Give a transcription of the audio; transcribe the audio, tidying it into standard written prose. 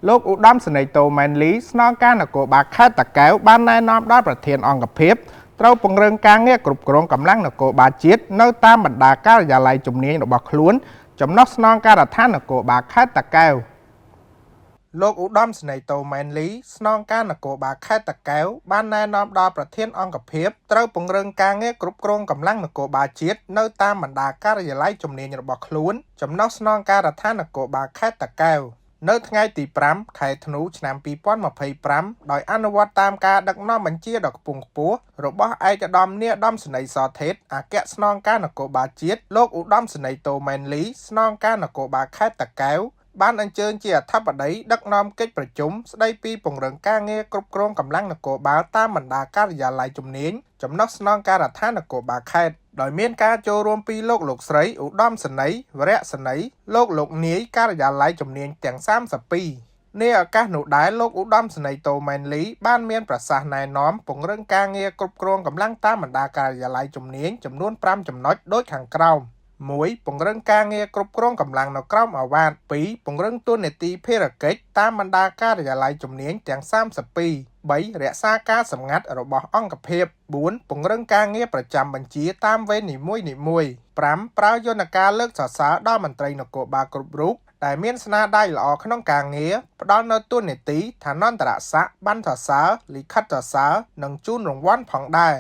លោកឧត្តមសេនីយ៍តូម៉ែនលីស្នងការនគរបាលខេត្តតាកែវបានណែនាំដល់ប្រធានអង្គភិបត្រូវពង្រឹងការងារគ្រប់គ្រងកម្លាំងនគរបាលជាតិនៅតាមបណ្ដាការិយាល័យជំនាញរបស់ខ្លួនចំណុះស្នងការដ្ឋាននគរបាលខេត្តតាកែវលោកឧត្តមសេនីយ៍តូម៉ែនលីស្នងការនគរបាលខេត្តតាកែវបានណែនាំដល់ប្រធានអង្គភិបត្រូវពង្រឹងការងារគ្រប់គ្រងកម្លាំងនគរបាលជាតិនៅតាមបណ្ដាការិយាល័យជំនាញរបស់ខ្លួនចំណុះស្នងការដ្ឋាននគរបាលខេត្តតាកែវនៅថ្ងៃទី5ខែធ្នូឆ្នាំ2025ដោយអនុវត្តតាមការដឹកនាំបញ្ជាដ៏ខ្ពង់ខ្ពស់របស់ឯកឧត្តមនាយឧត្តមសេនីយ៍សថេតអគ្គស្នងការនគរបាលជាតិលោកឧត្តមសេនីយ៍តូម៉ែនលីស្នងការនគរបាលខេត្តតាកែវបានអញ្ជើញជាអធិបតីដឹកនាំកិច្ចប្រជុំស្ដីពីពង្រឹងការងារគ្រប់គ្រងកម្លាំងនគរបាលតាមបណ្ដាការិយាល័យជំនាញចំណុះស្នងការដ្ឋាននគរបាលខេត្តដោយមានការចូលរួមពីលោកស្រីឧត្តមសេនីយ៍វរៈសេនីយ៍លោកនាយការិយាល័យជំនាញទាំង32នាឱកាសនោះដែរលោកឧត្តមសេនីយ៍តូម៉ែនលីបានមានប្រសាសន៍ណែនាំពង្រឹងការងារគ្រប់គ្រងកម្លាំងតាមបណ្ដាការិយាល័យជំនាញចំនួន5ចំណុចដូចខាងក្រោម1. ពង្រឹងការងារគ្រប់គ្រងកម្លាំងនៅក្រោមអាវ៉ាត 2. ពង្រឹងតួនាទីភារកិច្ចតាមបណ្ដាការិយាល័យជំនាញទាំង32 3. រក្សាការសម្ងាត់របស់អង្គភាព 4. ពង្រឹងការងារប្រចាំបញ្ជាតាមវេននីមួយៗ 5. ប្រើយន្តការលើកសរសើរដល់មន្ត្រីនគរបាលគ្រប់រូបដែលមានស្នាដៃល្អក្នុងការងារផ្ដល់នូវតួនាទីឋានន្តរស័ក្តិប័ណ្ណសរសើរលិខិតសរសើរនិងជូនរង្វាន់ផងដែរ